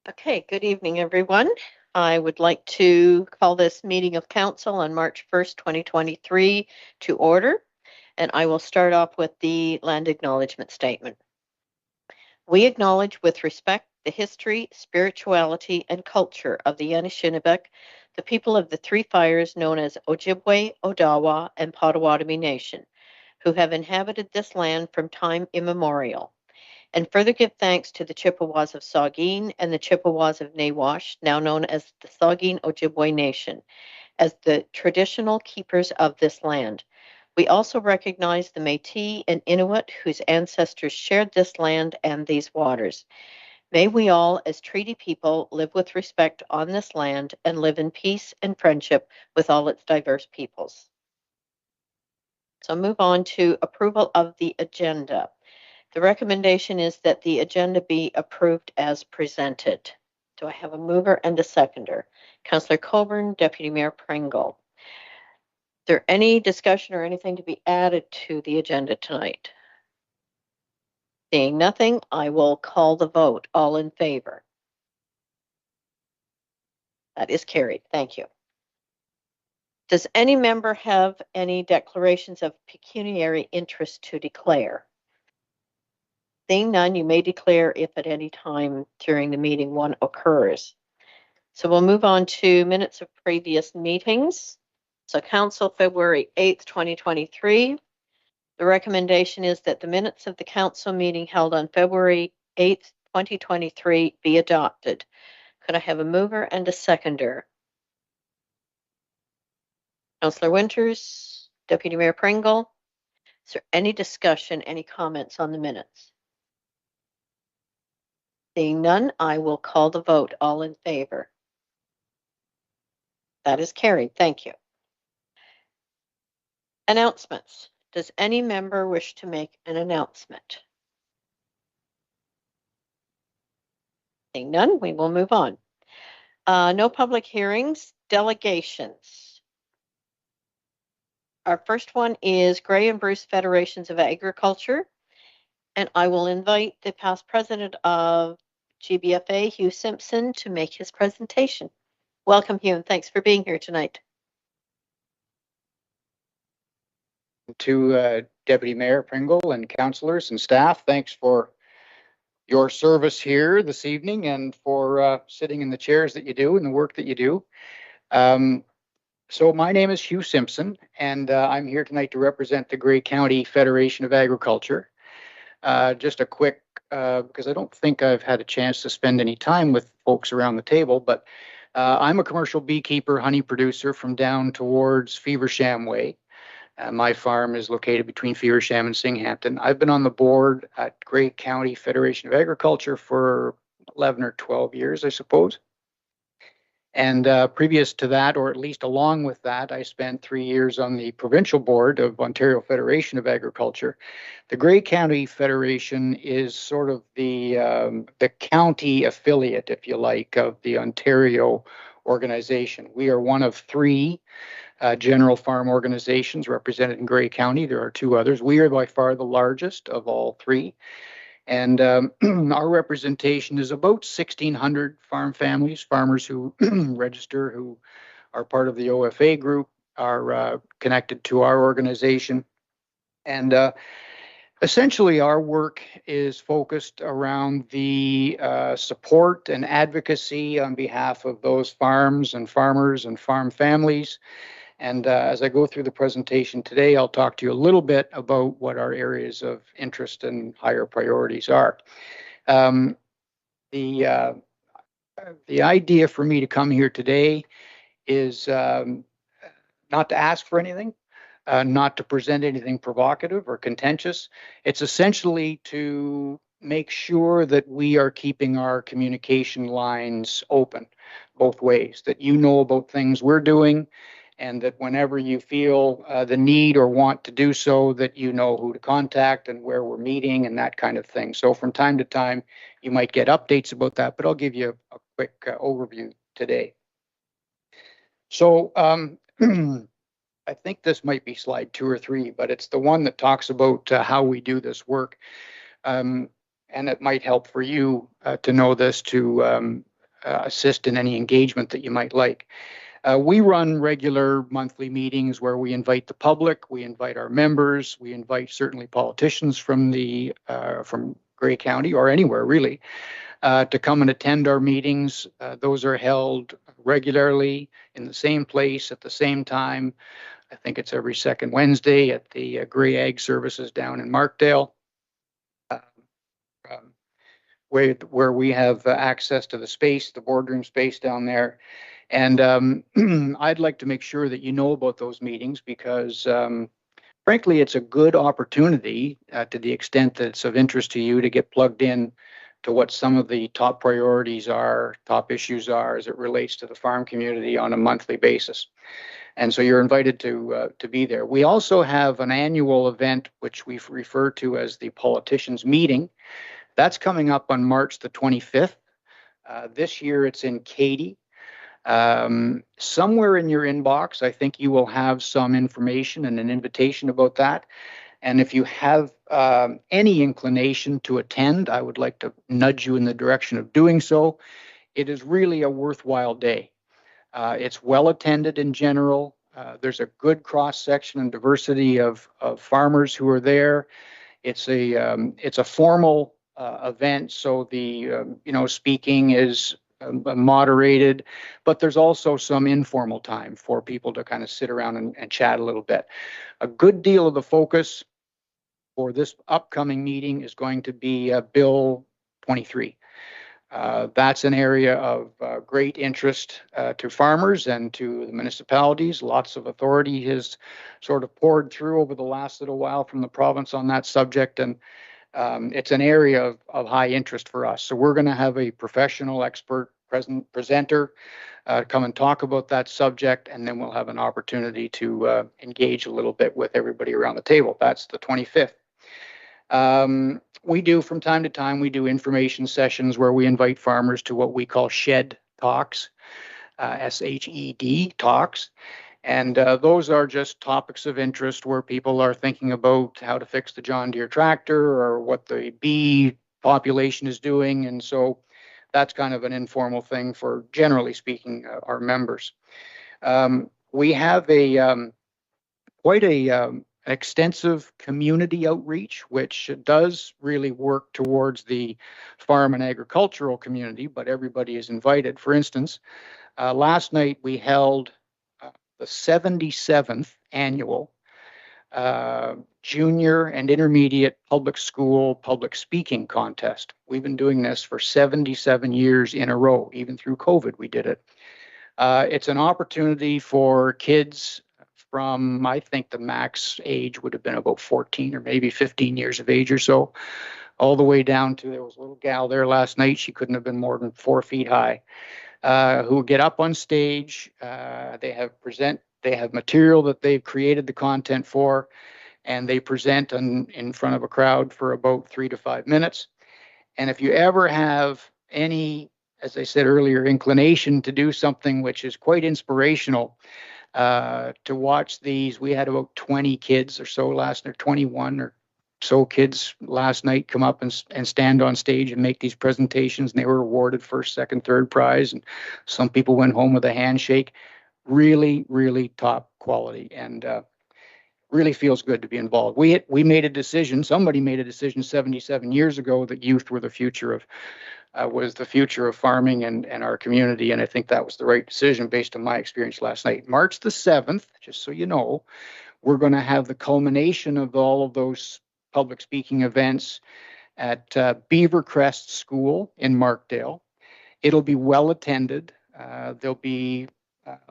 Okay, good evening, everyone. I would like to call this meeting of council on March 1st, 2023 to order, and I will start off with the land acknowledgement statement. We acknowledge with respect the history, spirituality, and culture of the Anishinaabe, the people of the Three Fires known as Ojibwe, Odawa, and Potawatomi Nation, who have inhabited this land from time immemorial, and further give thanks to the Chippewas of Saugeen and the Chippewas of Nawash, now known as the Saugeen Ojibwe Nation, as the traditional keepers of this land. We also recognize the Métis and Inuit whose ancestors shared this land and these waters. May we all, as treaty people, live with respect on this land and live in peace and friendship with all its diverse peoples. So move on to approval of the agenda. The recommendation is that the agenda be approved as presented. Do I have a mover and a seconder? Councillor Coburn, Deputy Mayor Pringle. Is there any discussion or anything to be added to the agenda tonight? Seeing nothing, I will call the vote. All in favor? That is carried. Thank you. Does any member have any declarations of pecuniary interest to declare? Seeing none, you may declare if at any time during the meeting one occurs. So we'll move on to minutes of previous meetings. So Council, February 8th, 2023. The recommendation is that the minutes of the Council meeting held on February 8th, 2023 be adopted. Could I have a mover and a seconder? Councillor Winters, Deputy Mayor Pringle. Is there any discussion, any comments on the minutes? Seeing none, I will call the vote. All in favor? That is carried. Thank you. Announcements. Does any member wish to make an announcement? Seeing none, we will move on. No public hearings. Delegations. Our first one is Grey and Bruce Federations of Agriculture, and I will invite the past president of GBFA, Hugh Simpson, to make his presentation. Welcome, Hugh, and thanks for being here tonight. To Deputy Mayor Pringle and councillors and staff, thanks for your service here this evening and for sitting in the chairs that you do and the work that you do. So my name is Hugh Simpson, and I'm here tonight to represent the Grey County Federation of Agriculture. Just a quick, because I don't think I've had a chance to spend any time with folks around the table, but I'm a commercial beekeeper, honey producer from down towards Feversham Way. My farm is located between Feversham and Singhampton. I've been on the board at Grey County Federation of Agriculture for 11 or 12 years, I suppose. And previous to that, or at least along with that, I spent 3 years on the provincial board of Ontario Federation of Agriculture. The Grey County Federation is sort of the county affiliate, if you like, of the Ontario organization. We are one of 3 general farm organizations represented in Grey County. There are 2 others. We are by far the largest of all 3. And our representation is about 1,600 farm families, farmers who register, who are part of the OFA group, are connected to our organization. And essentially, our work is focused around the support and advocacy on behalf of those farms and farmers and farm families. And as I go through the presentation today, I'll talk to you a little bit about what our areas of interest and higher priorities are. The idea for me to come here today is not to ask for anything, not to present anything provocative or contentious. It's essentially to make sure that we are keeping our communication lines open both ways, that you know about things we're doing, and that whenever you feel the need or want to do so, that you know who to contact and where we're meeting and that kind of thing. So from time to time, you might get updates about that, but I'll give you a quick overview today. So I think this might be slide 2 or 3, but it's the one that talks about how we do this work. And it might help for you to know this, to assist in any engagement that you might like. We run regular monthly meetings where we invite the public, we invite our members, we invite certainly politicians from from Grey County or anywhere really to come and attend our meetings. Those are held regularly in the same place at the same time. I think it's every second Wednesday at the Grey Ag Services down in Markdale, um, where we have access to the space, the boardroom space down there. And I'd like to make sure that you know about those meetings because, frankly, it's a good opportunity to the extent that it's of interest to you to get plugged in to what some of the top priorities are, top issues are as it relates to the farm community on a monthly basis. And so you're invited to be there. We also have an annual event, which we refer to as the Politicians Meeting. That's coming up on March the 25th. This year it's in Katy. Somewhere in your inbox, I think you will have some information and an invitation about that. And if you have any inclination to attend, I would like to nudge you in the direction of doing so. It is really a worthwhile day. It's well attended in general. There's a good cross section and diversity of farmers who are there. It's a formal event, so the speaking is moderated, but there's also some informal time for people to kind of sit around and chat a little bit. A good deal of the focus for this upcoming meeting is going to be Bill 23. That's an area of great interest to farmers and to the municipalities. Lots of authority has sort of poured through over the last little while from the province on that subject, and it's an area of high interest for us. So we're going to have a professional expert presenter come and talk about that subject, and then we'll have an opportunity to engage a little bit with everybody around the table. That's the 25th. We do from time to time, we do information sessions where we invite farmers to what we call shed talks, SHED talks. And those are just topics of interest where people are thinking about how to fix the John Deere tractor or what the bee population is doing. And so that's kind of an informal thing for, generally speaking, our members. We have quite an extensive community outreach, which does really work towards the farm and agricultural community, but everybody is invited. For instance, last night we held the 77th annual junior and intermediate public school public speaking contest. We've been doing this for 77 years in a row. Even through COVID, we did it. It's an opportunity for kids from, I think the max age would have been about 14 or maybe 15 years of age or so, all the way down to, there was a little gal there last night, she couldn't have been more than 4 feet high, who get up on stage. They have material that they've created the content for, and they present in front of a crowd for about 3 to 5 minutes. And if you ever have any, as I said earlier, inclination to do something which is quite inspirational, to watch these, we had about 20 kids or so last night, 21 or so kids last night come up and stand on stage and make these presentations, and they were awarded first, second, third prize, and some people went home with a handshake. Really, really top quality, and really feels good to be involved. We made a decision, somebody made a decision 77 years ago that youth were the future of was the future of farming and our community, and I think that was the right decision based on my experience last night. March the 7th, just so you know, we're going to have the culmination of all of those public speaking events at Beavercrest School in Markdale. It'll be well attended. There'll be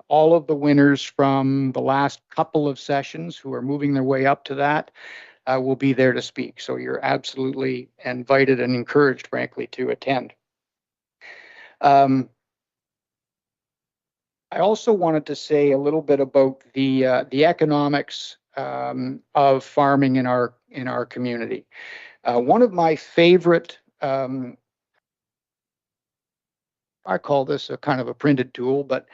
all of the winners from the last couple of sessions who are moving their way up to that will be there to speak. So you're absolutely invited and encouraged, frankly, to attend. I also wanted to say a little bit about the economics of farming in our community. One of my favorite, I call this a kind of a printed tool, but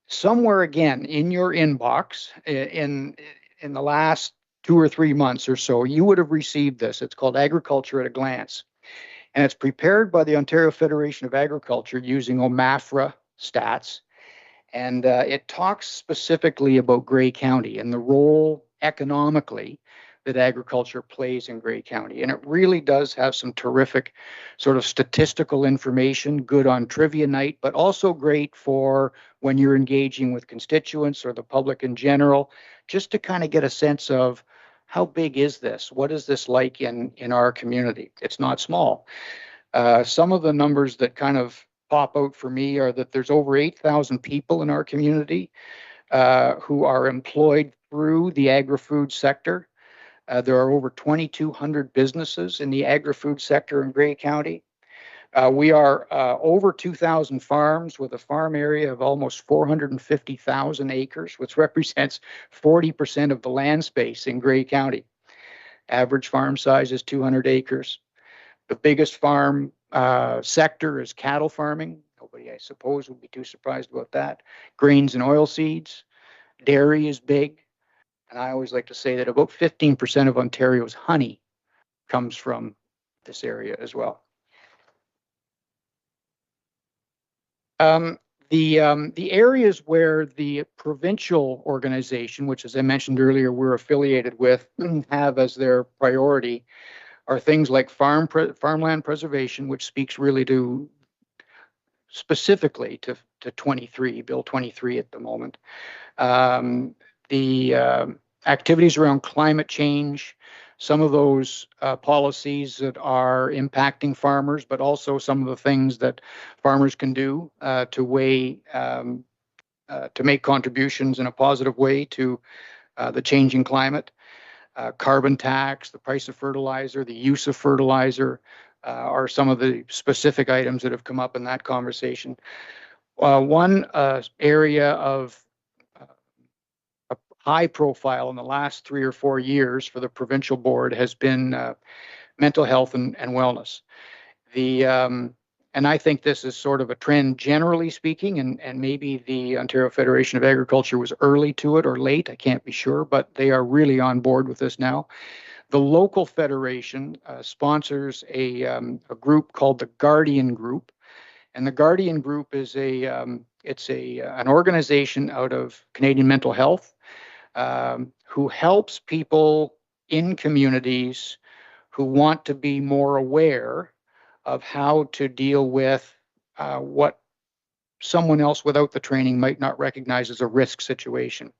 somewhere again in your inbox in the last 2 or 3 months or so, you would have received this. It's called Agriculture at a Glance. And it's prepared by the Ontario Federation of Agriculture using OMAFRA stats. And it talks specifically about Grey County and the role economically that agriculture plays in Grey County. And it really does have some terrific sort of statistical information, good on trivia night, but also great for when you're engaging with constituents or the public in general, just to kind of get a sense of how big is this? What is this like in our community? It's not small. Some of the numbers that kind of pop out for me are that there's over 8,000 people in our community who are employed through the agri-food sector. There are over 2,200 businesses in the agri-food sector in Grey County. We are over 2,000 farms with a farm area of almost 450,000 acres, which represents 40% of the land space in Grey County. Average farm size is 200 acres. The biggest farm sector is cattle farming. Nobody, I suppose, would be too surprised about that. Grains and oilseeds. Dairy is big. And I always like to say that about 15% of Ontario's honey comes from this area as well. The areas where the provincial organization, which, as I mentioned earlier, we're affiliated with, have as their priority are things like farmland preservation, which speaks really to specifically to 23, Bill 23 at the moment. The activities around climate change, some of those policies that are impacting farmers, but also some of the things that farmers can do to make contributions in a positive way to the changing climate. Carbon tax, the price of fertilizer, the use of fertilizer are some of the specific items that have come up in that conversation. One area of high profile in the last 3 or 4 years for the provincial board has been mental health and wellness. And I think this is sort of a trend generally speaking, and maybe the Ontario Federation of Agriculture was early to it or late, I can't be sure, but they are really on board with this now. The local federation sponsors a group called the Guardian Group, and the Guardian Group is an organization out of Canadian Mental Health who helps people in communities who want to be more aware of how to deal with what someone else without the training might not recognize as a risk situation.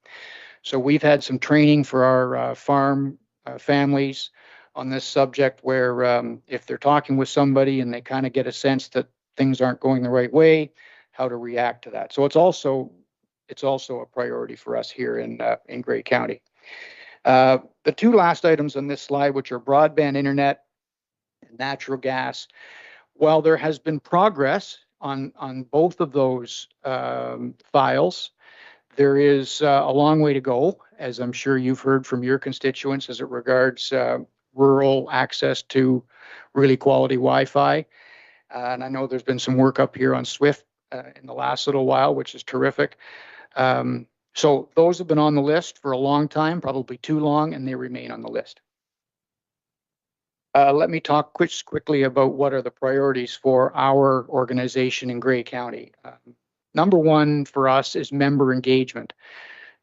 So we've had some training for our farm families on this subject where if they're talking with somebody and they kind of get a sense that things aren't going the right way, how to react to that. So it's also a priority for us here in Grey County. The two last items on this slide, which are broadband internet and natural gas, while there has been progress on both of those files, there is a long way to go, as I'm sure you've heard from your constituents as it regards rural access to really quality Wi-Fi. And I know there's been some work up here on SWIFT in the last little while, which is terrific. So those have been on the list for a long time, probably too long, and they remain on the list. Let me talk quickly about what are the priorities for our organization in Grey County. Number one for us is member engagement.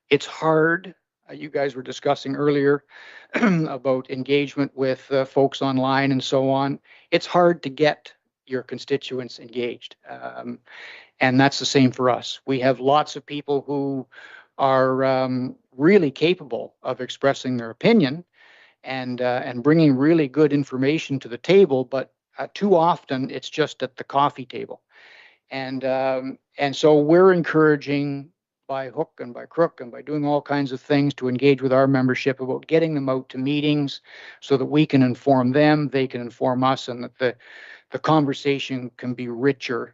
It's hard. You guys were discussing earlier about engagement with folks online and so on. It's hard to get your constituents engaged. And that's the same for us. We have lots of people who are really capable of expressing their opinion and bringing really good information to the table, but too often it's just at the coffee table. And so we're encouraging by hook and by crook and by doing all kinds of things to engage with our membership about getting them out to meetings so that we can inform them, they can inform us, and that the conversation can be richer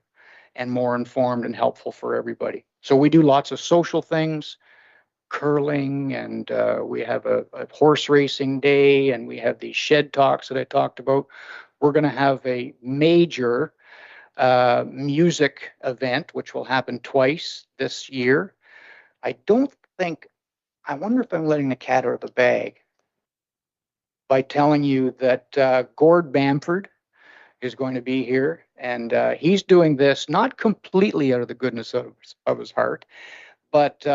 and more informed and helpful for everybody. So we do lots of social things, curling, and we have a horse racing day, and we have these shed talks that I talked about. We're going to have a major music event, which will happen twice this year. I wonder if I'm letting the cat out of the bag by telling you that Gord Bamford is going to be here, and he's doing this not completely out of the goodness of his heart, but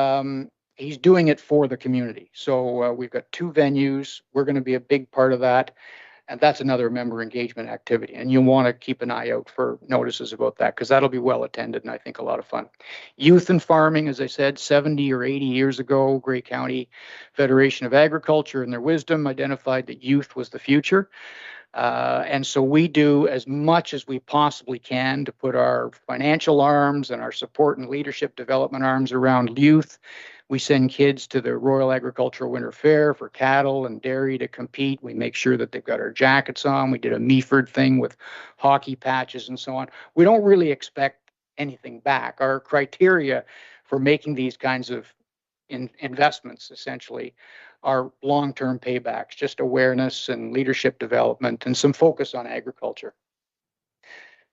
he's doing it for the community. So we've got 2 venues. We're going to be a big part of that. And that's another member engagement activity. And you'll want to keep an eye out for notices about that, because that'll be well attended and I think a lot of fun. Youth and farming, as I said, 70 or 80 years ago, Grey County Federation of Agriculture, in their wisdom, identified that youth was the future. And so we do as much as we possibly can to put our financial arms and our support and leadership development arms around youth. We send kids to the Royal Agricultural Winter Fair for cattle and dairy to compete. We make sure that they've got our jackets on. We did a Meaford thing with hockey patches and so on. We don't really expect anything back. Our criteria for making these kinds of investments essentially are long-term paybacks, just awareness and leadership development and some focus on agriculture.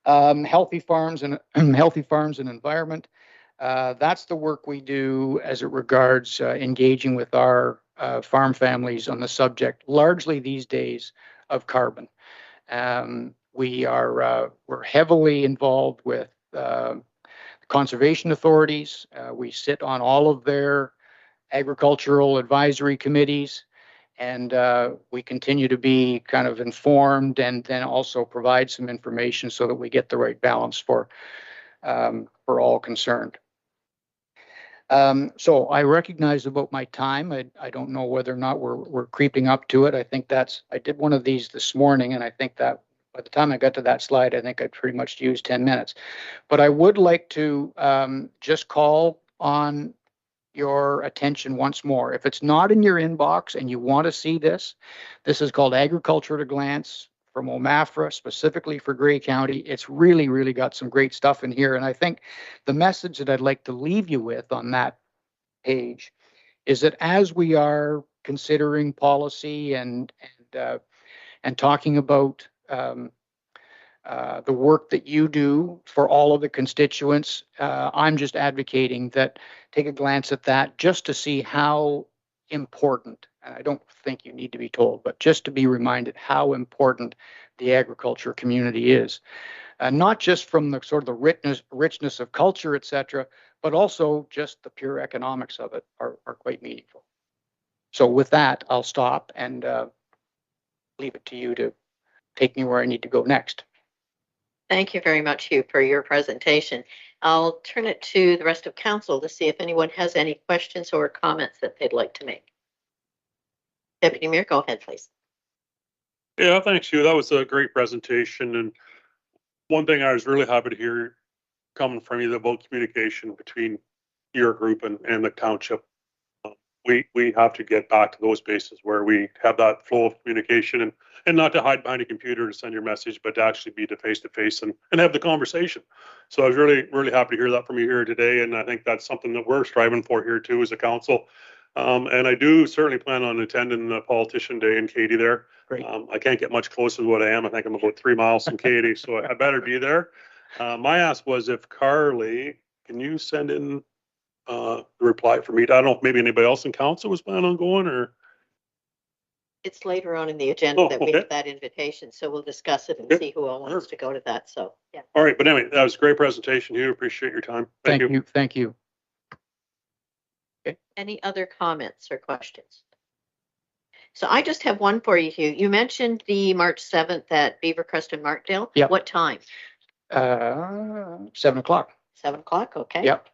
Healthy farms and environment. That's the work we do as it regards engaging with our farm families on the subject, largely these days, of carbon. We're heavily involved with conservation authorities. We sit on all of their agricultural advisory committees, and we continue to be kind of informed and then also provide some information so that we get the right balance for all concerned. So I recognize about my time. I don't know whether or not we're creeping up to it. I think I did one of these this morning, and I think that by the time I got to that slide, I think I pretty much used 10 minutes. But I would like to just call on your attention once more. If it's not in your inbox and you want to see this, this is called Agriculture at a Glance from OMAFRA, specifically for Grey County. It's really, really got some great stuff in here. And I think the message that I'd like to leave you with on that page is that as we are considering policy and talking about the work that you do for all of the constituents, I'm just advocating that take a glance at that just to see how important, and I don't think you need to be told, but just to be reminded how important the agriculture community is. Not just from the sort of the richness of culture, etc., but also just the pure economics of it are quite meaningful. So with that, I'll stop and leave it to you to take me where I need to go next. Thank you very much, Hugh, for your presentation. I'll turn it to the rest of council to see if anyone has any questions or comments that they'd like to make. Deputy Mayor, go ahead, please. Yeah, thanks, Hugh. That was a great presentation. And one thing I was really happy to hear coming from you about communication between your group and the township. We have to get back to those bases where we have that flow of communication and not to hide behind a computer to send your message, but to actually be face to face and have the conversation. So I was really, really happy to hear that from you here today. And I think that's something that we're striving for here too as a council. And I do certainly plan on attending the Politician Day in Katy there. Great. I can't get much closer to what I am. I think I'm about 3 miles from Katy, so I better be there. My ask was if Carly, can you send in the reply for me? I don't know if maybe anybody else in council was planning on going or. It's later on in the agenda that we have that invitation, so we'll discuss it and see who all wants to go to that. So, yeah. All right, but anyway, that was a great presentation. You appreciate your time. Thank you. Thank you. Okay. Any other comments or questions? So I just have one for you, Hugh. You mentioned the March 7th at Beavercrest and Markdale. Yep. What time? 7 o'clock. 7 o'clock. Okay. Yep.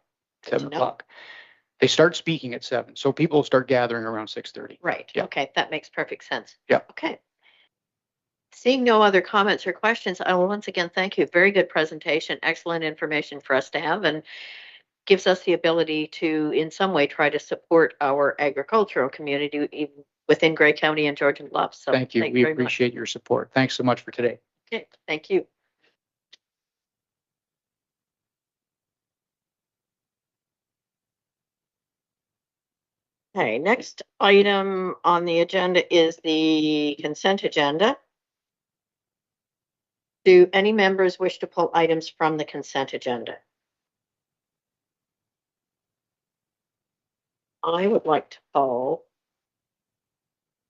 7 o'clock. They start speaking at 7, so people start gathering around 6:30. Right. Yep. Okay, that makes perfect sense. Yep. Okay. Seeing no other comments or questions, I will once again thank you. Very good presentation, excellent information for us to have, and gives us the ability to, in some way, try to support our agricultural community even within Grey County and Georgian Bluffs. So thank you. We appreciate your support. Thanks so much for today. Okay, thank you. Okay, next item on the agenda is the consent agenda. Do any members wish to pull items from the consent agenda? I would like to pull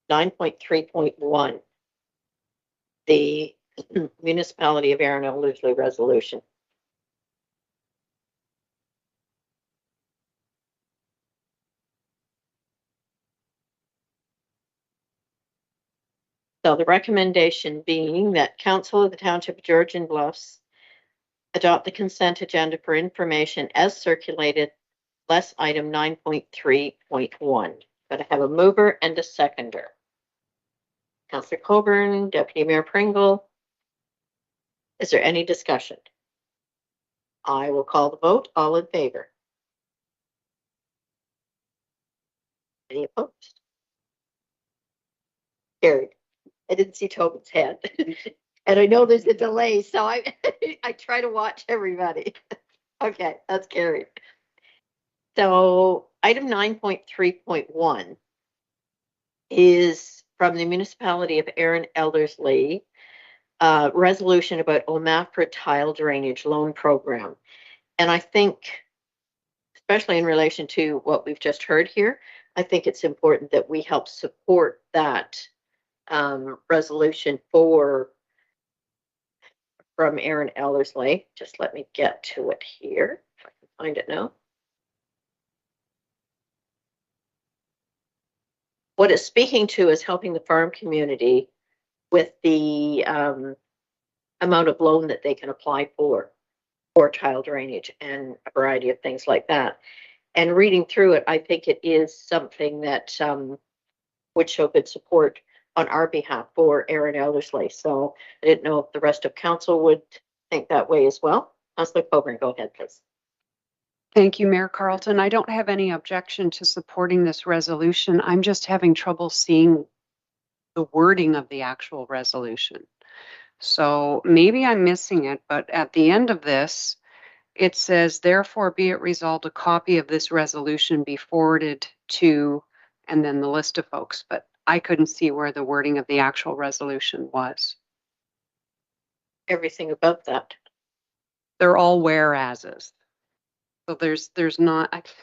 9.3.1, the Municipality of Erin Ellerslie resolution. So the recommendation being that Council of the Township of Georgian Bluffs adopt the consent agenda for information as circulated, less item 9.3.1. But I have a mover and a seconder. Councillor Coburn, Deputy Mayor Pringle. Is there any discussion? I will call the vote. All in favor? Any opposed? Carried. I didn't see Tobin's head. And I know there's a delay, so I try to watch everybody. Okay, that's carried. So item 9.3.1 is from the municipality of Erin Ellerslie, resolution about OMAFRA tile drainage loan program. And I think, especially in relation to what we've just heard here, I think it's important that we help support that resolution from Erin Ellerslie. Just let me get to it here, if I can find it now. What it's speaking to is helping the farm community with the amount of loan that they can apply for tile drainage and a variety of things like that. And reading through it, I think it is something that would show good support on our behalf for Erin Ellerslie. So I didn't know if the rest of council would think that way as well. Councillor Coburn, go ahead, please. Thank you, Mayor Carlton. I don't have any objection to supporting this resolution. I'm just having trouble seeing the wording of the actual resolution. So maybe I'm missing it, but at the end of this, it says, therefore be it resolved, a copy of this resolution be forwarded to, and then the list of folks, but I couldn't see where the wording of the actual resolution was. Everything above that. They're all whereases. So there's not,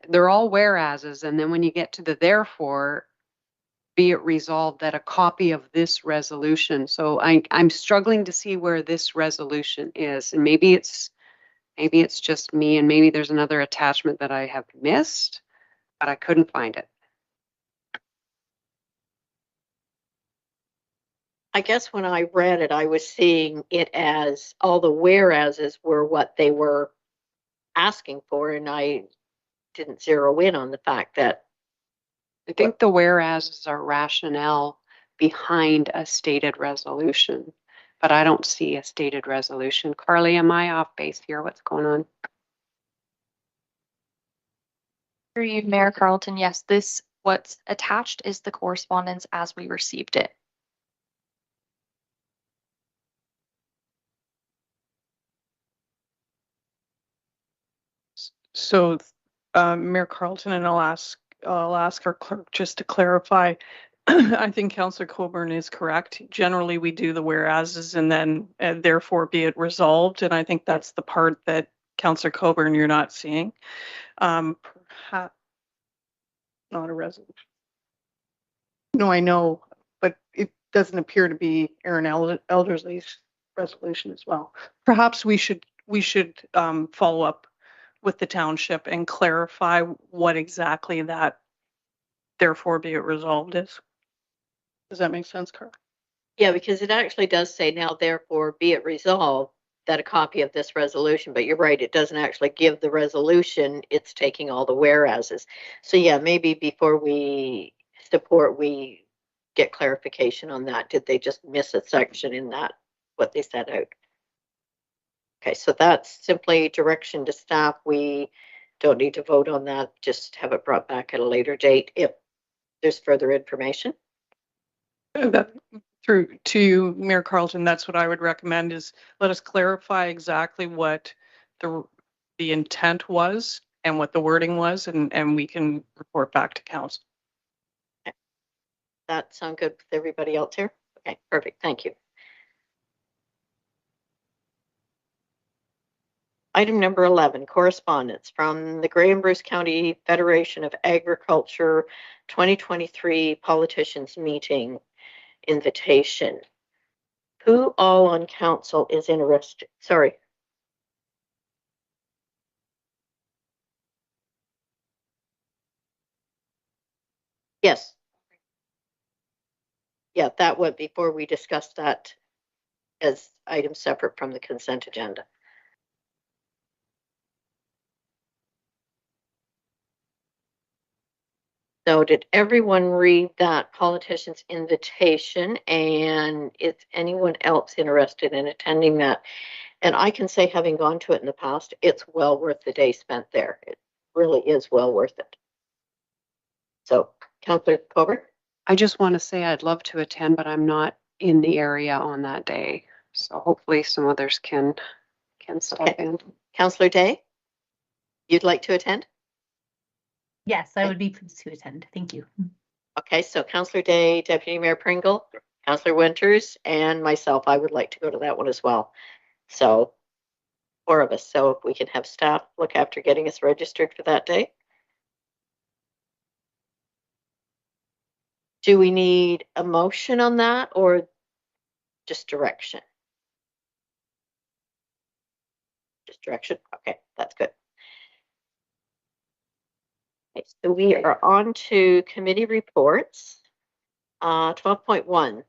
they're all whereases, and then when you get to the therefore, be it resolved that a copy of this resolution. So I'm struggling to see where this resolution is, and maybe it's just me, and maybe there's another attachment that I have missed, but I couldn't find it. I guess when I read it, I was seeing it as all the whereases were what they were asking for, and I didn't zero in on the fact that I think the whereases are rationale behind a stated resolution, but I don't see a stated resolution. Carly, am I off base here? What's going on? For you, Mayor Carlton, yes, what's attached is the correspondence as we received it. So, Mayor Carlton, and I'll ask our clerk just to clarify. I think Councillor Coburn is correct. Generally, we do the whereases and then therefore be it resolved. And I think that's the part that Councillor Coburn you're not seeing. Perhaps not a resolution. No, I know, but it doesn't appear to be Erin Elderslie's resolution as well. Perhaps we should follow up with the township and clarify what exactly that therefore be it resolved is. Does that make sense, Carl? yeah, because it actually does say now therefore be it resolved that a copy of this resolution, but you're right, it doesn't actually give the resolution, it's taking all the whereases. So yeah, maybe before we support, we get clarification on that. Did they just miss a section in that, what they set out? Okay, so that's simply direction to staff. We don't need to vote on that, just have it brought back at a later date if there's further information. Through to you, Mayor Carlton, that's what I would recommend is let us clarify exactly what the intent was and what the wording was, and we can report back to council. Okay. That sound good with everybody else here? Okay, perfect, thank you. Item number 11, correspondence from the Grey and Bruce County Federation of Agriculture 2023 Politicians Meeting invitation. Who all on council is interested? Sorry. Yes. Yeah, that would, before we discuss that as items separate from the consent agenda. So did everyone read that politician's invitation? And is anyone else interested in attending that? And I can say, having gone to it in the past, it's well worth the day spent there. It really is well worth it. So, Councillor Coburn? I just want to say I'd love to attend, but I'm not in the area on that day. So hopefully some others can step Okay. in. Councillor Day? You'd like to attend? Yes, I would be pleased to attend. Thank you. Okay, so Councillor Day, Deputy Mayor Pringle, Councillor Winters, and myself, I would like to go to that one as well. So 4 of us. So if we can have staff look after getting us registered for that day. Do we need a motion on that or just direction? Just direction. Okay, that's good. Okay, so we are on to committee reports. 12.1,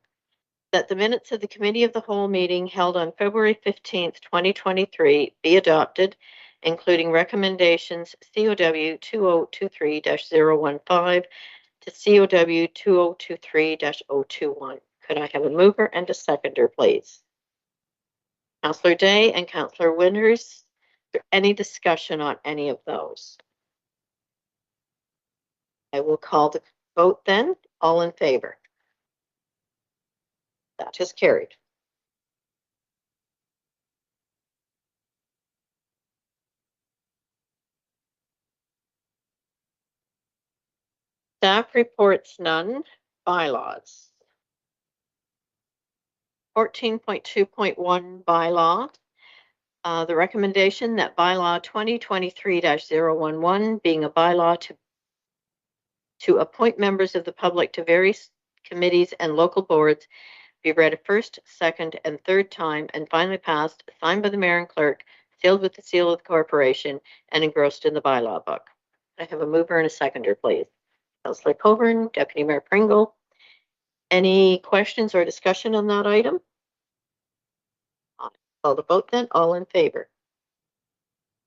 that the minutes of the Committee of the Whole meeting held on February 15th, 2023 be adopted, including recommendations COW 2023-015 to COW 2023-021. Could I have a mover and a seconder, please? Councillor Day and Councillor Winters, is there any discussion on any of those? I will call the vote then. All in favor? That is carried. Staff reports none. Bylaws. 14.2.1 bylaw. The recommendation that bylaw 2023-011 being a bylaw to appoint members of the public to various committees and local boards be read a first, second, and third time and finally passed, signed by the mayor and clerk, sealed with the seal of the corporation, and engrossed in the bylaw book. I have a mover and a seconder, please. Councillor Coburn, Deputy Mayor Pringle. Any questions or discussion on that item? I'll call the vote then. All in favor?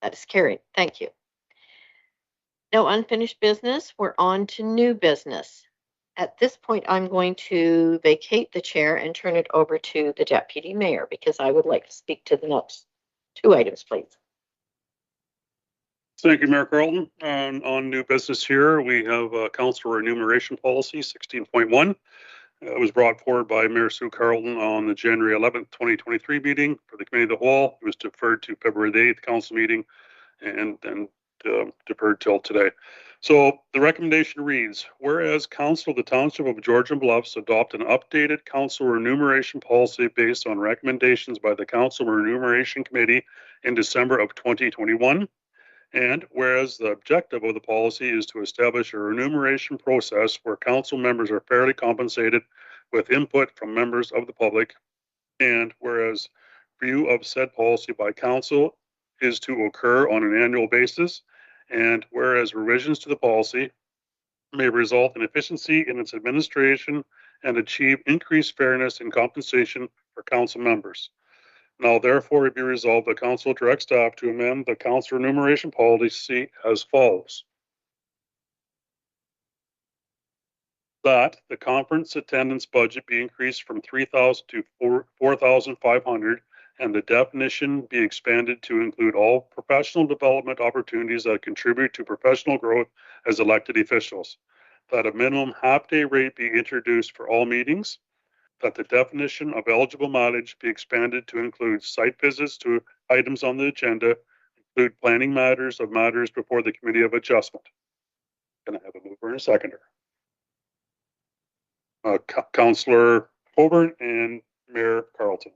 That is carried. Thank you. No unfinished business. We're on to new business. At this point, I'm going to vacate the chair and turn it over to the deputy mayor because I would like to speak to the next 2 items, please. Thank you, Mayor Carlton. On new business here, we have council remuneration policy 16.1. It was brought forward by Mayor Sue Carlton on the January 11th, 2023 meeting for the Committee of the Whole. It was deferred to February the 8th council meeting and then deferred till today. So the recommendation reads, whereas Council of the Township of Georgian Bluffs adopt an updated council remuneration policy based on recommendations by the Council Remuneration Committee in December of 2021. And whereas the objective of the policy is to establish a remuneration process where council members are fairly compensated with input from members of the public. And whereas review of said policy by council is to occur on an annual basis. And whereas revisions to the policy may result in efficiency in its administration and achieve increased fairness in compensation for council members. Now, therefore, it be resolved that council directs staff to amend the council remuneration policy as follows. That the conference attendance budget be increased from 3,000 to 4,500 and the definition be expanded to include all professional development opportunities that contribute to professional growth as elected officials. That a minimum half-day rate be introduced for all meetings. That the definition of eligible mileage be expanded to include site visits to items on the agenda, include planning matters of matters before the Committee of Adjustment. Can I have a mover and a seconder? Councillor Coburn and Mayor Carlton.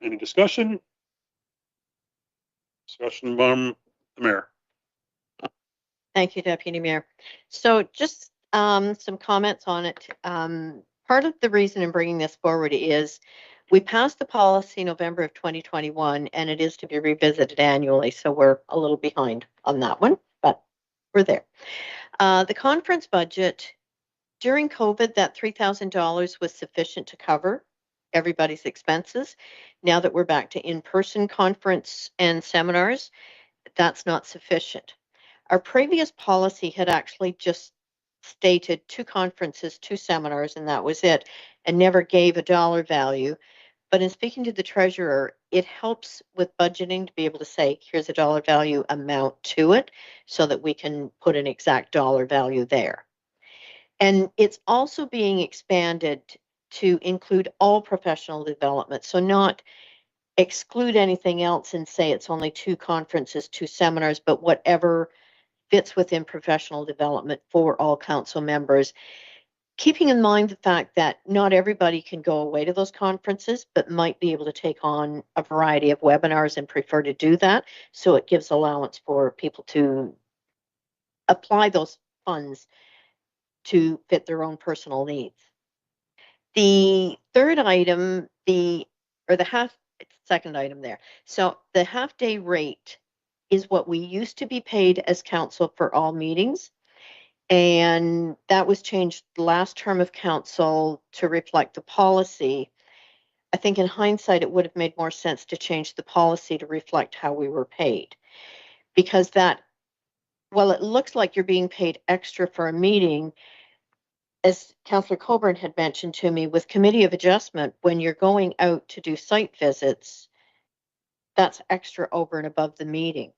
Any discussion? Discussion from the mayor. Thank you, Deputy Mayor. So just some comments on it. Part of the reason in bringing this forward is We passed the policy November of 2021, and it is to be revisited annually, so we're a little behind on that one, but we're there. The conference budget, during COVID, that $3,000 was sufficient to cover everybody's expenses. Now that we're back to in-person conference and seminars, that's not sufficient. Our previous policy had actually just stated 2 conferences, 2 seminars, and that was it, and never gave a dollar value. But in speaking to the treasurer, it helps with budgeting to be able to say, here's a dollar value amount to it so that we can put an exact dollar value there. And it's also being expanded to include all professional development. So not exclude anything else and say it's only 2 conferences, 2 seminars, but whatever fits within professional development for all council members. Keeping in mind the fact that not everybody can go away to those conferences, but might be able to take on a variety of webinars and prefer to do that. So it gives allowance for people to apply those funds to fit their own personal needs. The third item, second item there. So the half-day rate is what we used to be paid as council for all meetings. And that was changed the last term of council to reflect the policy. I think in hindsight, it would have made more sense to change the policy to reflect how we were paid. Because that, well, it looks like you're being paid extra for a meeting, as Councillor Coburn had mentioned to me, with Committee of Adjustment, when you're going out to do site visits, that's extra over and above the meeting.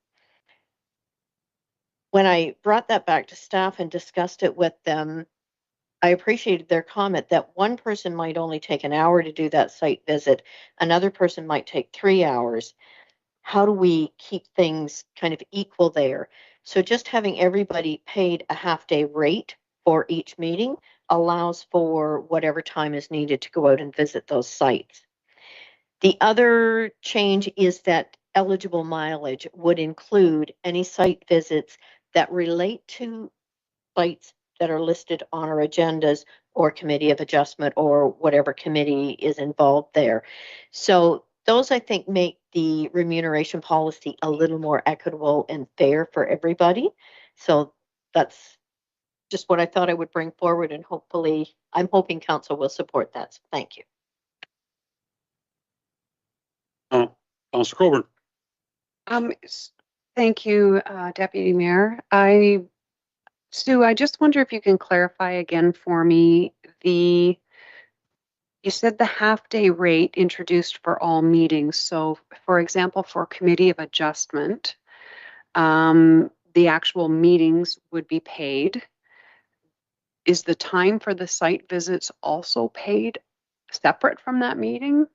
When I brought that back to staff and discussed it with them, I appreciated their comment that one person might only take an hour to do that site visit. Another person might take 3 hours. How do we keep things kind of equal there? So just having everybody paid a half-day rate for each meeting allows for whatever time is needed to go out and visit those sites. The other change is that eligible mileage would include any site visits that relate to sites that are listed on our agendas or Committee of Adjustment or whatever committee is involved there. So those, I think, make the remuneration policy a little more equitable and fair for everybody. So that's just what I thought I would bring forward, and hopefully, I'm hoping council will support that. So thank you. Councillor Coburn. Thank you, Deputy Mayor. Sue, I just wonder if you can clarify again for me, you said the half-day rate introduced for all meetings. So for example, for Committee of Adjustment, the actual meetings would be paid. Is the time for the site visits also paid separate from that meeting?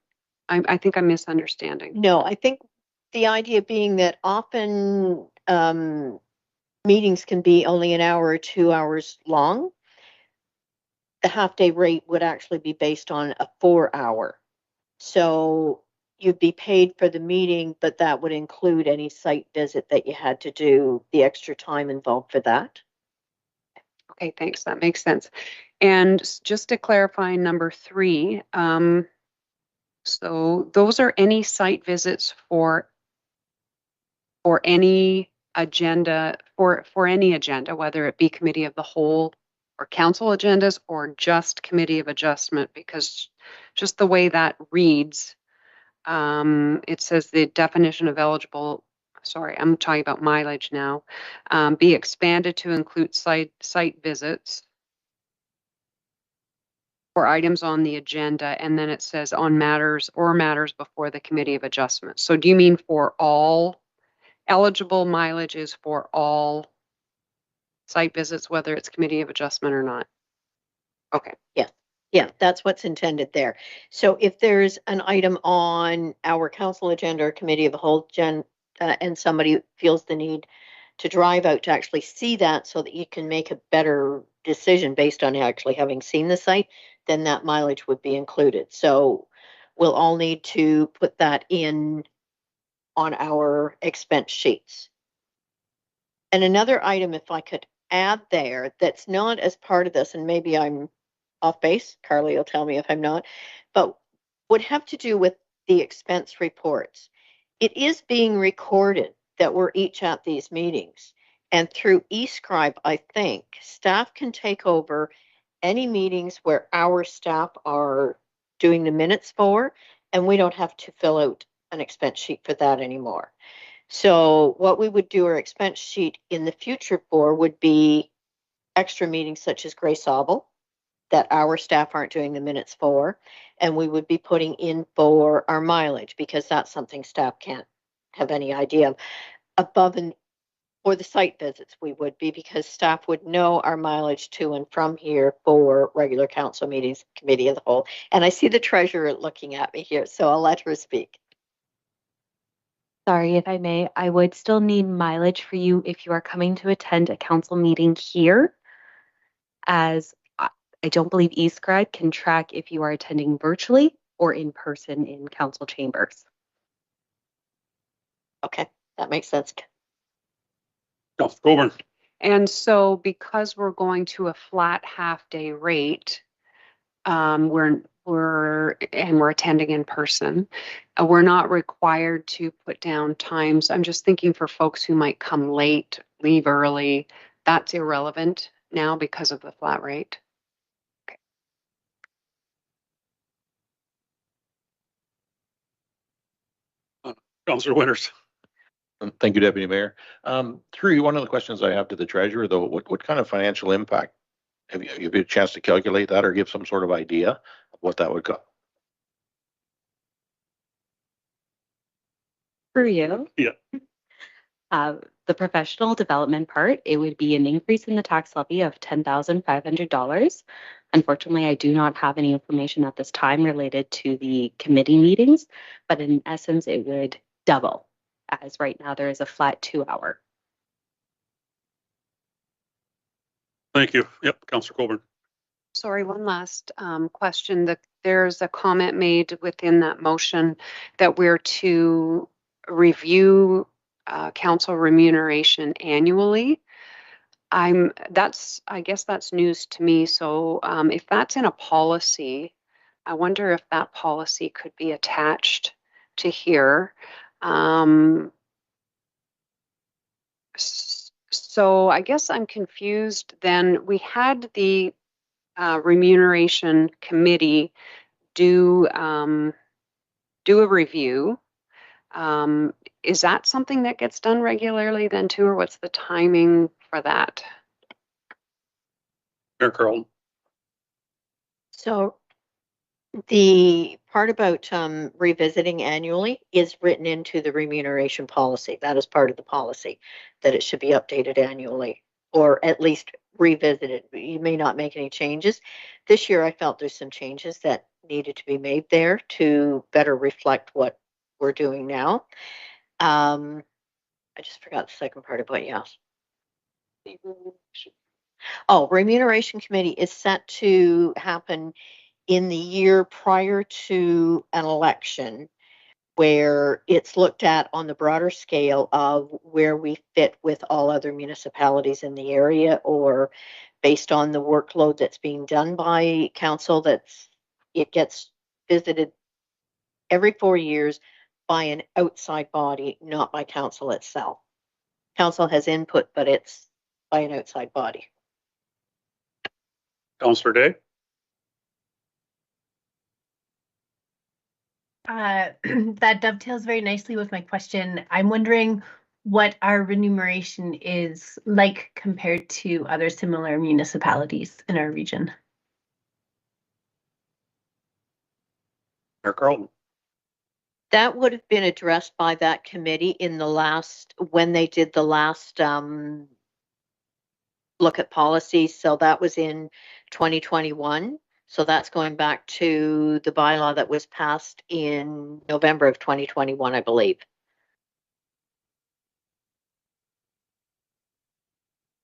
I think I'm misunderstanding. No, I think the idea being that often meetings can be only an hour or 2 hours long. The half-day rate would actually be based on a 4-hour. So you'd be paid for the meeting, but that would include any site visit that you had to do, the extra time involved for that. Okay, thanks. That makes sense. And just to clarify number 3, so those are any site visits for any agenda, for any agenda, whether it be Committee of the Whole or council agendas or just Committee of Adjustment, because just the way that reads, it says the definition of eligible, sorry, I'm talking about mileage now, be expanded to include site visits for items on the agenda, and then it says on matters before the Committee of Adjustment. So do you mean for all eligible mileage is for all site visits, whether it's Committee of Adjustment or not? Okay. Yeah, that's what's intended there. So if there's an item on our council agenda or Committee of the Whole and somebody feels the need to drive out to actually see that so that you can make a better decision based on actually having seen the site, then that mileage would be included. So we'll all need to put that in on our expense sheets. And another item, if I could add there, that's not as part of this, and maybe I'm off base, Carly will tell me if I'm not, but would have to do with the expense reports. It is being recorded that we're each at these meetings. And through eScribe, I think, staff can take over any meetings where our staff are doing the minutes for, and we don't have to fill out an expense sheet for that anymore. So what we would do our expense sheet in the future for would be extra meetings such as Grace Sobel that our staff aren't doing the minutes for, and we would be putting in for our mileage because that's something staff can't have any idea of. Above and for the site visits, we would be, because staff would know our mileage to and from here for regular council meetings, committee of the whole. And I see the treasurer looking at me here, so I'll let her speak. Sorry, if I may, I would still need mileage for you if you are coming to attend a council meeting here, as I don't believe eScribe can track if you are attending virtually or in person in council chambers. Okay, that makes sense. Councillor Coburn. And so because we're going to a flat half-day rate, we're attending in person. We're not required to put down times. I'm just thinking for folks who might come late, leave early, that's irrelevant now because of the flat rate. Councillor Winters. Thank you, Deputy Mayor. Through you, one of the questions I have to the treasurer, though, what kind of financial impact, have you had a chance to calculate that or give some sort of idea of what that would cost? For you? Yeah. The professional development part, it would be an increase in the tax levy of $10,500. Unfortunately, I do not have any information at this time related to the committee meetings, but in essence, it would double, as right now there is a flat 2 hour. Thank you. Yep, Councillor Coburn. Sorry, one last question. There's a comment made within that motion that we're to review council remuneration annually. I guess that's news to me. So if that's in a policy, I wonder if that policy could be attached to here. So I guess I'm confused then. We had the remuneration committee do a review. Is that something that gets done regularly then too, or what's the timing for that? Mayor Carlton. So the part about revisiting annually is written into the remuneration policy. That is part of the policy, that it should be updated annually, or at least revisited. You may not make any changes. This year I felt there's some changes that needed to be made there to better reflect what we're doing now. I just forgot the second part of what you asked. Oh, remuneration committee is set to happen in the year prior to an election, where it's looked at on the broader scale of where we fit with all other municipalities in the area, or based on the workload that's being done by council, it gets visited every 4 years by an outside body, not by council itself. Council has input, but it's by an outside body. Councillor Day. That dovetails very nicely with my question. I'm wondering what our remuneration is like compared to other similar municipalities in our region. Mayor Carlton. That would have been addressed by that committee in the last, when they did the last look at policies. So that was in 2021. So that's going back to the bylaw that was passed in November of 2021, I believe.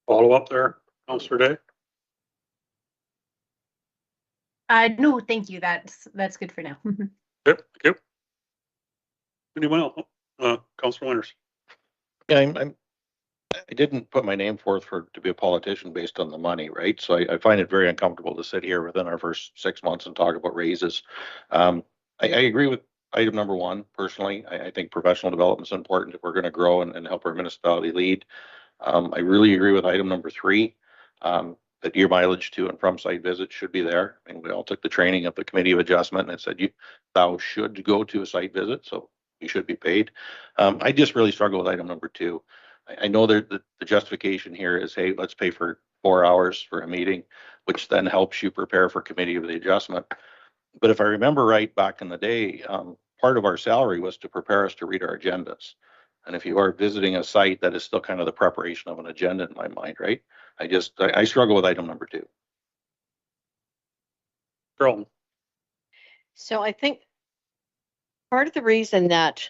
Follow up there, Councillor Day. No, thank you. That's good for now. Yep, thank you. Anyone else? Councillor Winters. Yeah, I didn't put my name forth to be a politician based on the money, right? So I find it very uncomfortable to sit here within our first 6 months and talk about raises. I agree with item number one, personally. I think professional development is important if we're gonna grow and help our municipality lead. I really agree with item number three, that your mileage to and from site visits should be there. And we all took the training of the Committee of Adjustment and it said thou should go to a site visit, so you should be paid. I just really struggle with item number two. I know that the justification here is, hey, let's pay for 4 hours for a meeting, which then helps you prepare for Committee of the Adjustment. But if I remember right, back in the day, part of our salary was to prepare us to read our agendas. And if you are visiting a site, that is still kind of the preparation of an agenda in my mind, right? I struggle with item number two. Carlton. So I think part of the reason that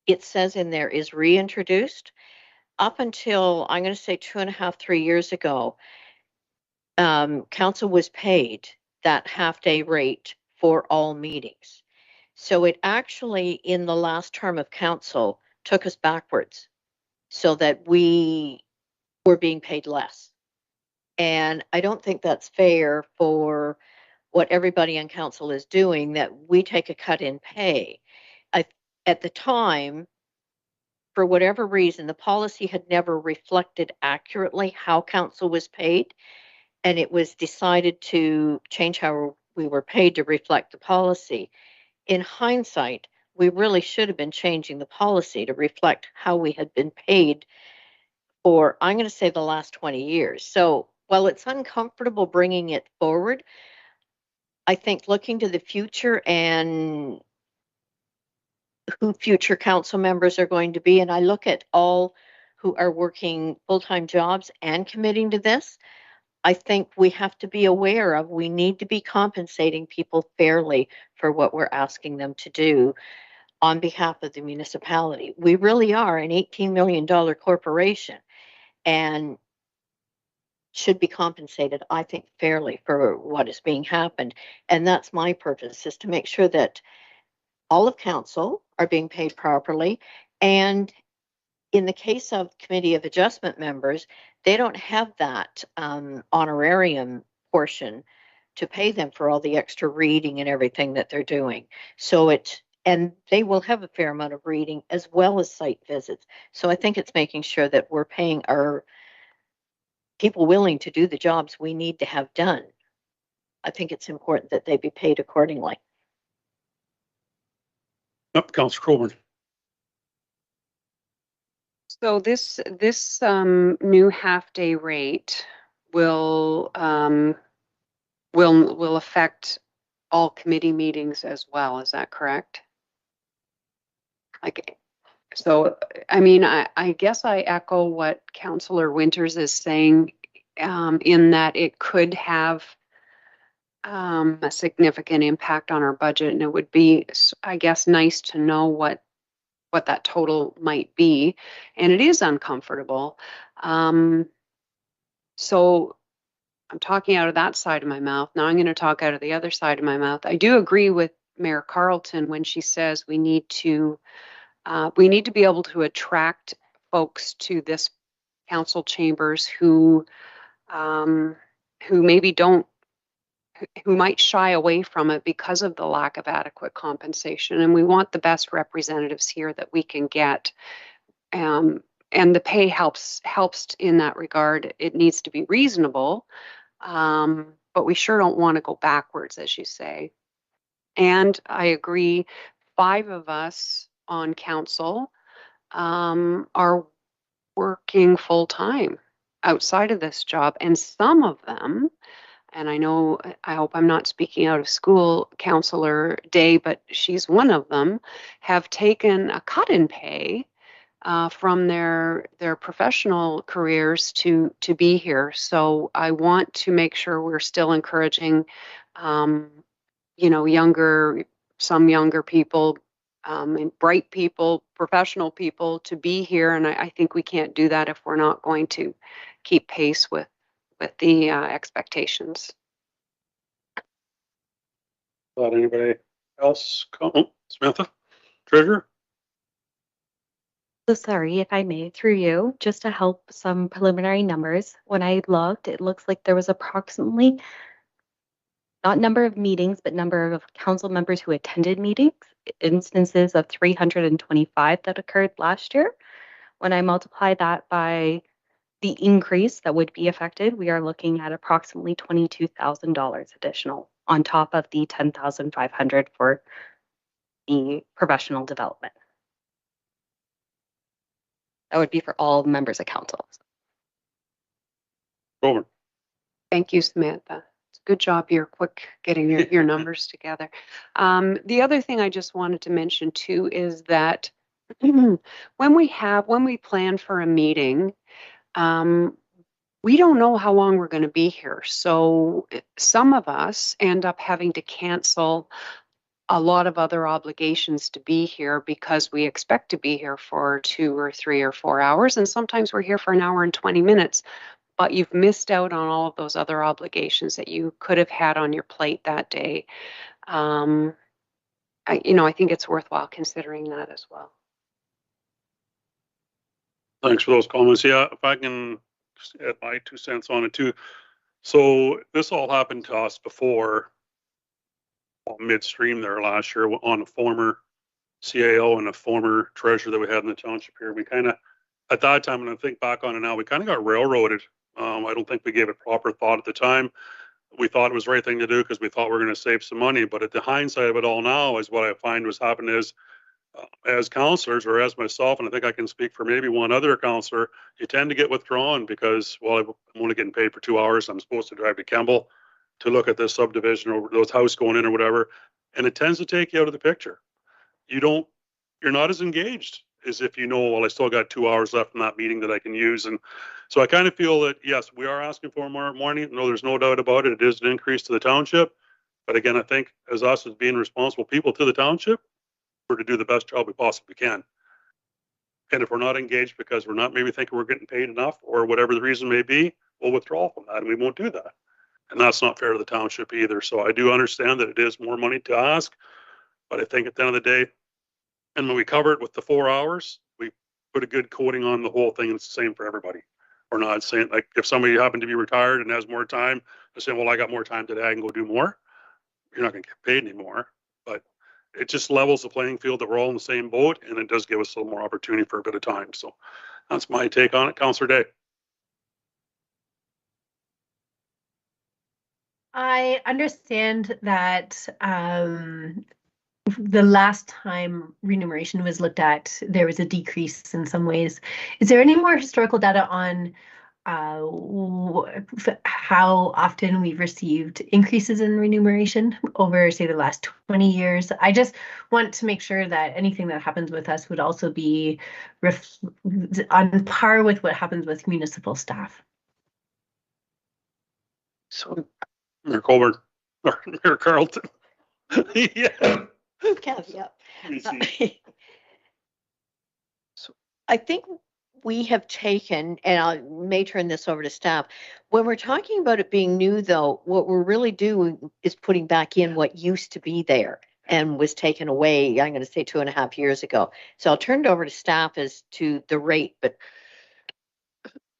it says in there is reintroduced, up until, I'm going to say 2.5, 3 years ago, council was paid that half-day rate for all meetings. So it actually, in the last term of council, took us backwards so that we were being paid less. And I don't think that's fair for what everybody on council is doing, that we take a cut in pay. At the time, for whatever reason, the policy had never reflected accurately how council was paid. And it was decided to change how we were paid to reflect the policy. In hindsight, we really should have been changing the policy to reflect how we had been paid for, I'm going to say, the last 20 years. So while it's uncomfortable bringing it forward, I think looking to the future and who future council members are going to be, and I look at all who are working full-time jobs and committing to this, I think we have to be aware of, we need to be compensating people fairly for what we're asking them to do on behalf of the municipality. We really are an $18 million corporation and should be compensated, I think, fairly for what is being happened. And that's my purpose, is to make sure that all of council are being paid properly. And in the case of Committee of Adjustment members, they don't have that honorarium portion to pay them for all the extra reading and everything that they're doing. So and they will have a fair amount of reading as well as site visits. So I think it's making sure that we're paying our people willing to do the jobs we need to have done. I think it's important that they be paid accordingly. Up, Councillor Coburn. So this new half-day rate will affect all committee meetings as well. Is that correct? Like, so, I mean, I guess I echo what Councillor Winters is saying, in that it could have a significant impact on our budget, and it would be, I guess, nice to know what that total might be. And it is uncomfortable. So I'm talking out of that side of my mouth. Now I'm going to talk out of the other side of my mouth. I do agree with Mayor Carlton when she says we need to be able to attract folks to this council chambers who maybe who might shy away from it because of the lack of adequate compensation. And we want the best representatives here that we can get. And the pay helps in that regard. It needs to be reasonable, but we sure don't want to go backwards, as you say. And I agree, 5 of us on council are working full time outside of this job, and some of them, and I hope I'm not speaking out of school, Councillor Day, but she's one of them, have taken a cut in pay from their professional careers to be here. So I want to make sure we're still encouraging, some younger people, and bright people, professional people to be here. And I think we can't do that if we're not going to keep pace with the expectations. Anybody else? Samantha, Treasurer? So sorry, if I may, through you, just to help some preliminary numbers. When I looked, it looks like there was approximately not number of meetings, but number of council members who attended meetings, instances of 325 that occurred last year. When I multiply that by the increase that would be affected, we are looking at approximately $22,000 additional on top of the $10,500 for the professional development. That would be for all members of council. Over. Thank you, Samantha. It's a good job. You're quick getting your numbers together. The other thing I just wanted to mention too is that when we plan for a meeting, we don't know how long we're going to be here. So some of us end up having to cancel a lot of other obligations to be here because we expect to be here for 2 or 3 or 4 hours. And sometimes we're here for an hour and 20 minutes, but you've missed out on all of those other obligations that you could have had on your plate that day. I think it's worthwhile considering that as well. Thanks for those comments. Yeah, if I can just add my 2 cents on it too. So this all happened to us before, midstream there last year on a former CAO and a former treasurer that we had in the township here. We kind of, at that time, and I think back on it now, we kind of got railroaded. I don't think we gave it proper thought at the time. We thought it was the right thing to do because we thought we were going to save some money. But at the hindsight of it all now is what I find was happening is, as counselors or as myself, and I think I can speak for maybe one other counselor, you tend to get withdrawn because, well, I'm only getting paid for 2 hours. I'm supposed to drive to Kemble to look at this subdivision or those house going in or whatever. And it tends to take you out of the picture. You're not as engaged as if you know, well, I still got 2 hours left in that meeting that I can use. And so I kind of feel that, yes, we are asking for more money. No, there's no doubt about it. It is an increase to the township. But again, I think as us as being responsible people to the township, we're to do the best job we possibly can. And if we're not engaged because we're not maybe thinking we're getting paid enough or whatever the reason may be, we'll withdraw from that and we won't do that. And that's not fair to the township either. So I do understand that it is more money to ask, but I think at the end of the day, and when we cover it with the 4 hours, we put a good coating on the whole thing. And it's the same for everybody. We're not saying, like, if somebody happened to be retired and has more time, they're saying, well, I got more time today, I can go do more. You're not going to get paid anymore. But it just levels the playing field that we're all in the same boat, and it does give us a little more opportunity for a bit of time. So that's my take on it. Councillor Day. I understand that the last time remuneration was looked at, there was a decrease in some ways. Is there any more historical data on how often we've received increases in remuneration over, say, the last 20 years? I just want to make sure that anything that happens with us would also be on par with what happens with municipal staff. So, Mayor Colburn or Mayor Carlton. Yeah. Caveat. Easy. So I think we have taken, and I may turn this over to staff. When we're talking about it being new, though, what we're really doing is putting back in what used to be there and was taken away, I'm going to say 2.5 years ago. So I'll turn it over to staff as to the rate, but.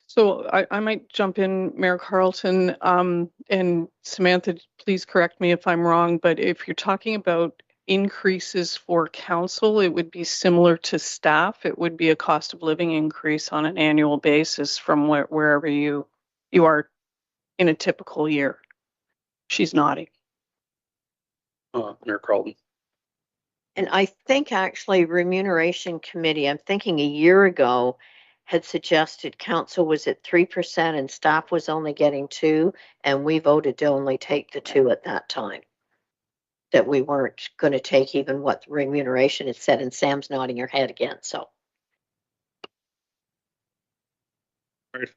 So I might jump in, Mayor Carlton, and Samantha, please correct me if I'm wrong, but if you're talking about increases for council, it would be similar to staff. It would be a cost of living increase on an annual basis from wherever you are in a typical year. She's nodding. Mayor Carlton. And I think actually remuneration committee, I'm thinking a year ago, had suggested council was at 3% and staff was only getting 2%, and we voted to only take the 2% at that time. That we weren't going to take even what the remuneration had said, and Sam's nodding her head again. So, Right.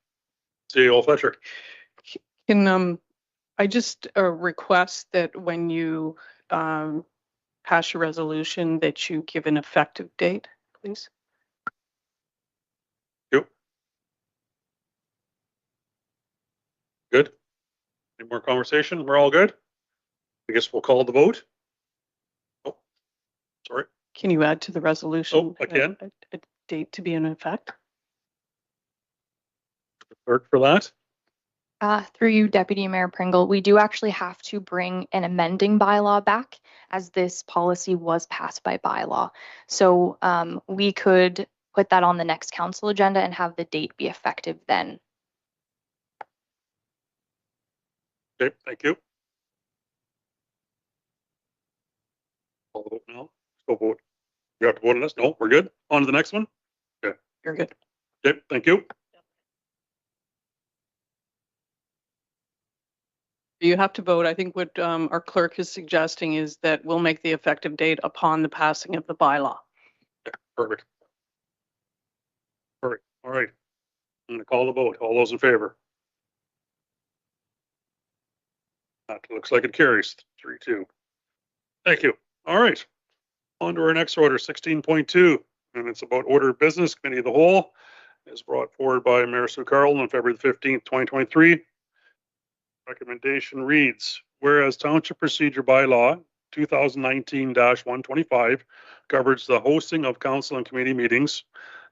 CEO Fletcher. Can I just request that when you pass your resolution that you give an effective date, please? Yep. Good. Any more conversation? We're all good? I guess we'll call the vote. Oh, sorry. Can you add to the resolution? I can. A date to be in effect? Clerk for that. Through you, Deputy Mayor Pringle, we do actually have to bring an amending bylaw back as this policy was passed by bylaw. So we could put that on the next council agenda and have the date be effective then. Okay, thank you. I'll vote no. Still vote. You have to vote on this? No, we're good. On to the next one. You're good. Okay, thank you. You have to vote. I think what our clerk is suggesting is that we'll make the effective date upon the passing of the bylaw. Perfect. Perfect. All right. I'm gonna call the vote. All those in favor? That looks like it carries 3-2. Thank you. All right. On to our next order, 16.2, and it's about order of business, committee of the whole. Is brought forward by Mayor Sue Carlton on February the 15th, 2023. Recommendation reads, whereas Township Procedure Bylaw 2019-125 covers the hosting of council and committee meetings,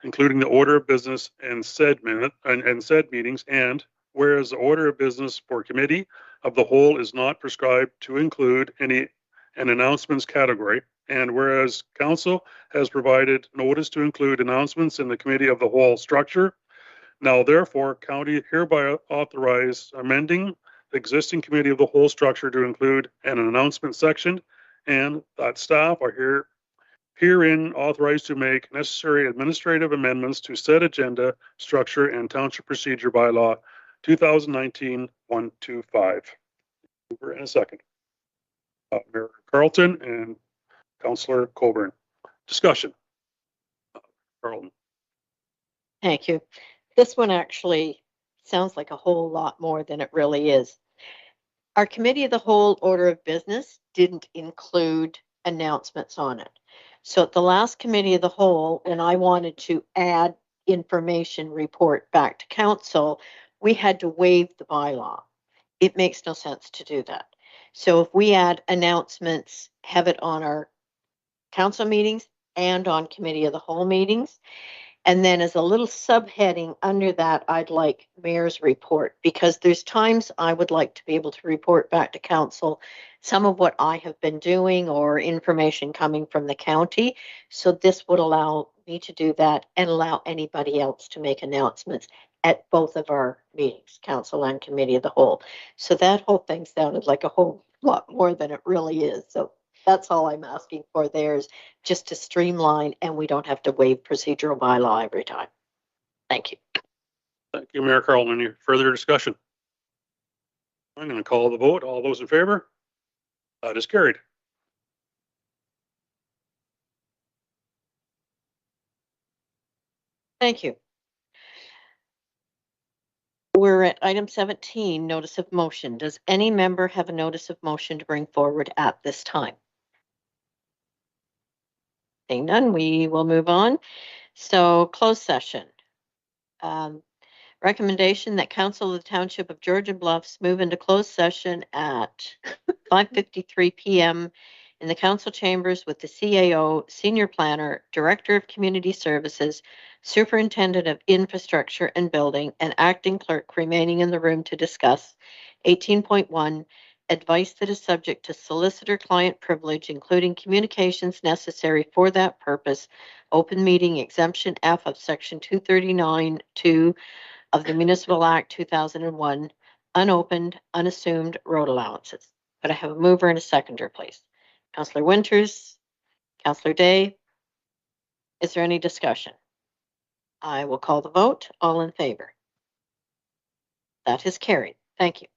including the order of business and said meetings, and whereas the order of business for committee of the whole is not prescribed to include an announcements category, and whereas council has provided notice to include announcements in the committee of the whole structure, now therefore county hereby authorize amending the existing committee of the whole structure to include an announcement section, and that staff are herein authorized to make necessary administrative amendments to said agenda structure and township procedure bylaw 2019-125. Over in a second. Mayor Carlton and Councillor Coburn. Discussion. Carlton. Thank you. This one actually sounds like a whole lot more than it really is. Our committee of the whole order of business didn't include announcements on it. So at the last committee of the whole, when I wanted to add information report back to council, we had to waive the bylaw. It makes no sense to do that. So if we add announcements, have it on our council meetings and on committee of the whole meetings. And then as a little subheading under that, I'd like mayor's report, because there's times I would like to be able to report back to council some of what I have been doing or information coming from the county. So this would allow me to do that and allow anybody else to make announcements at both of our meetings, council and committee of the whole. So that whole thing sounded like a whole lot more than it really is. So that's all I'm asking for there, is just to streamline and we don't have to waive procedural bylaw every time. Thank you. Thank you, Mayor Carlton. Any further discussion? I'm going to call the vote. All those in favor? That is carried. Thank you. We're at item 17, notice of motion. Does any member have a notice of motion to bring forward at this time? Seeing none, we will move on. So closed session. Recommendation that council of the township of Georgian Bluffs move into closed session at 5:53 p.m. in the council chambers with the CAO, senior planner, director of community services, superintendent of infrastructure and building, and acting clerk remaining in the room to discuss 18.1 advice that is subject to solicitor-client privilege, including communications necessary for that purpose, open meeting exemption F of section 239(2) of the Municipal Act 2001, unopened, unassumed road allowances. Could I have a mover and a seconder, please? Councillor Winters, Councillor Day. Is there any discussion? I will call the vote. All in favor? That is carried. Thank you.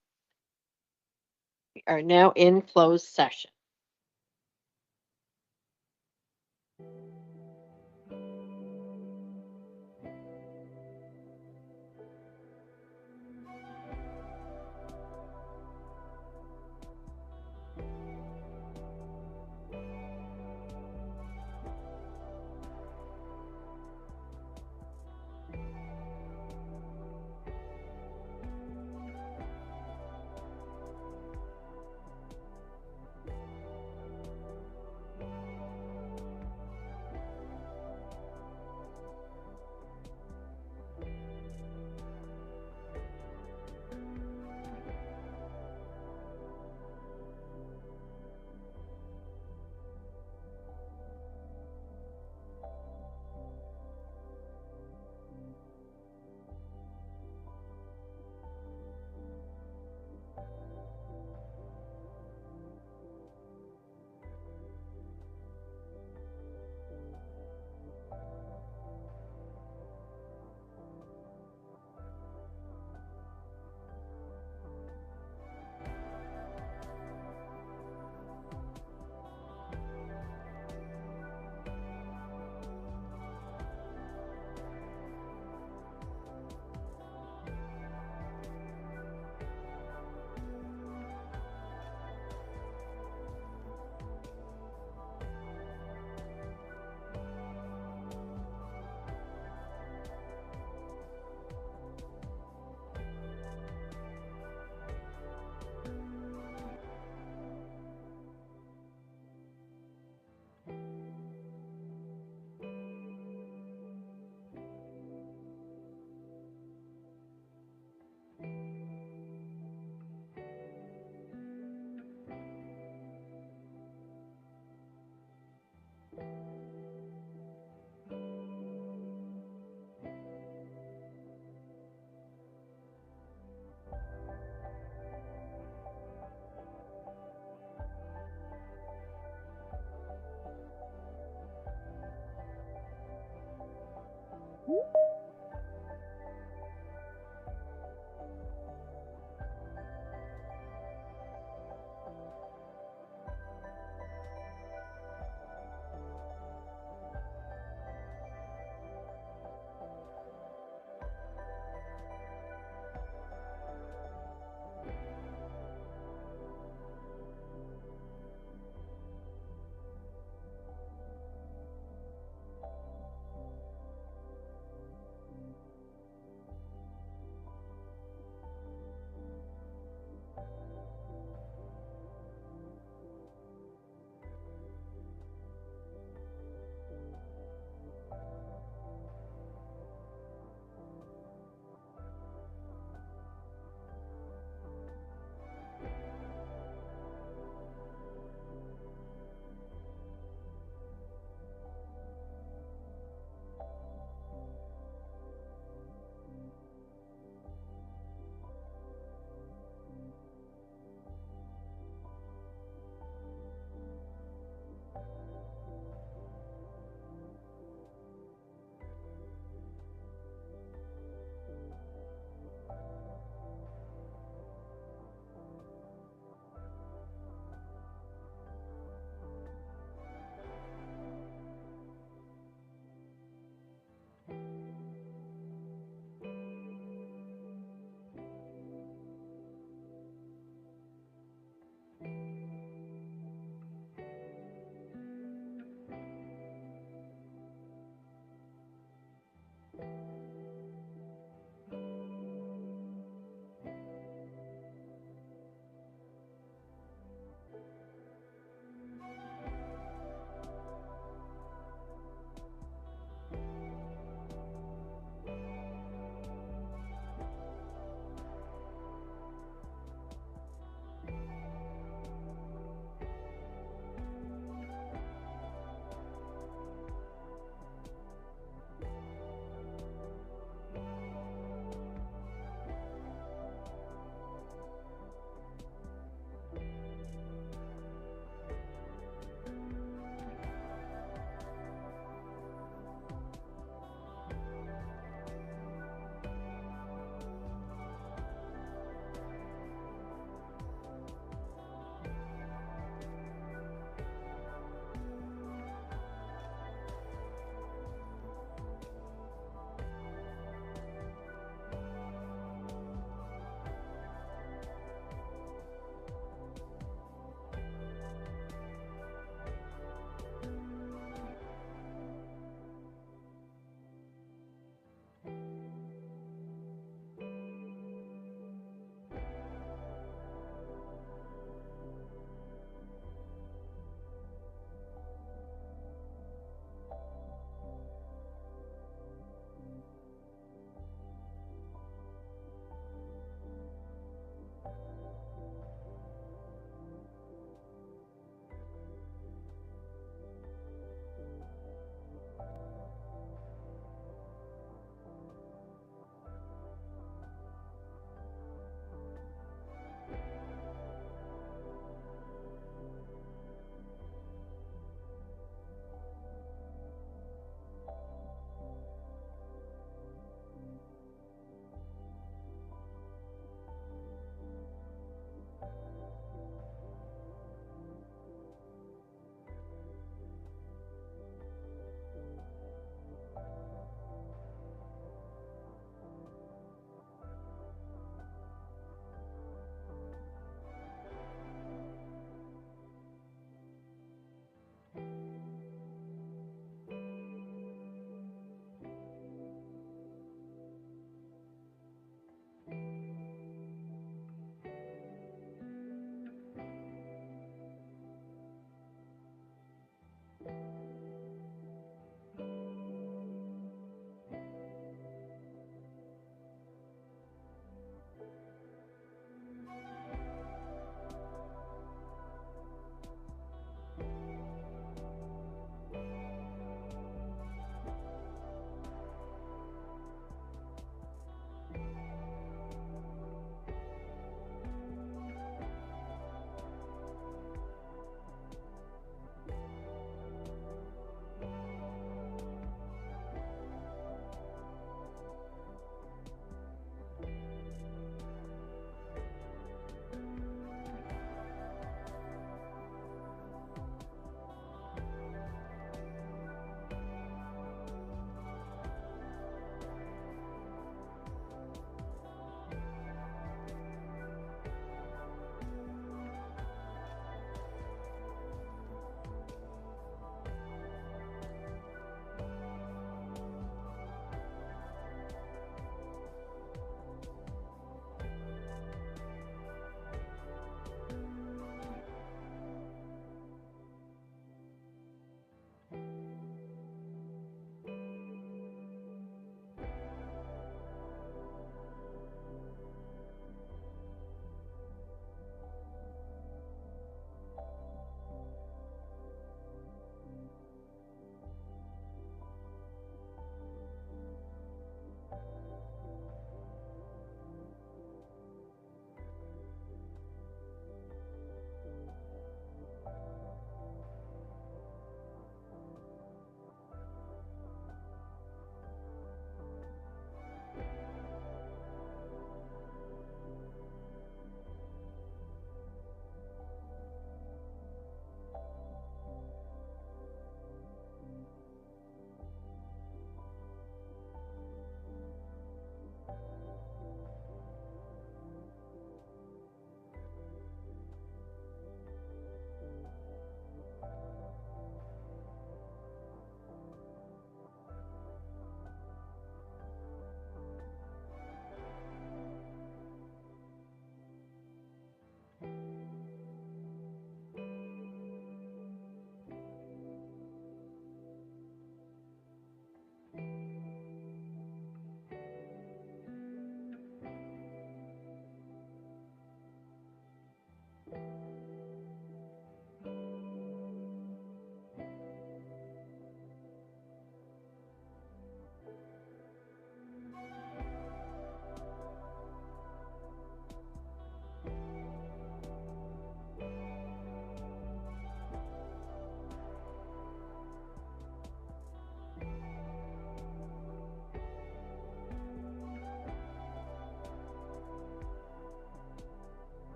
We are now in closed session.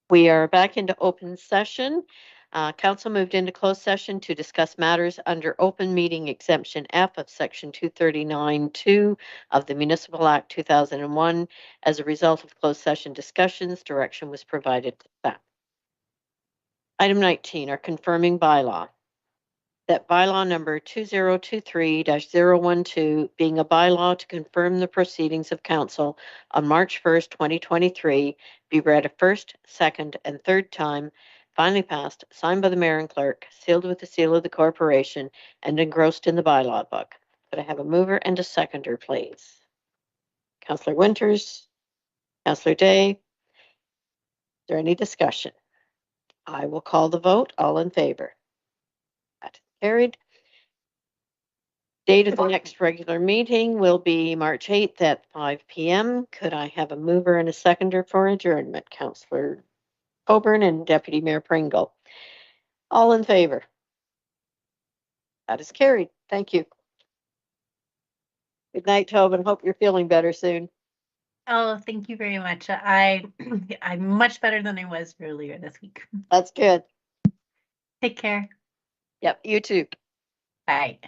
We are back into open session. Council moved into closed session to discuss matters under open meeting exemption F of section 239(2) of the Municipal Act 2001. As a result of closed session discussions, direction was provided to staff. Item 19, our confirming bylaw. That bylaw number 2023-012, being a bylaw to confirm the proceedings of council on March 1st, 2023, be read a first, second, and third time, finally passed, signed by the mayor and clerk, sealed with the seal of the corporation, and engrossed in the bylaw book. Could I have a mover and a seconder, please? Councillor Winters, Councillor Day. Is there any discussion? I will call the vote. All in favor? That is carried. Date of the next regular meeting will be March 8th at 5 p.m. Could I have a mover and a seconder for adjournment? Councillor Coburn and Deputy Mayor Pringle. All in favor? That is carried. Thank you. Good night, Tobin. Hope you're feeling better soon. Oh, thank you very much. I'm much better than I was earlier this week. That's good. Take care. Yep, you too. Bye.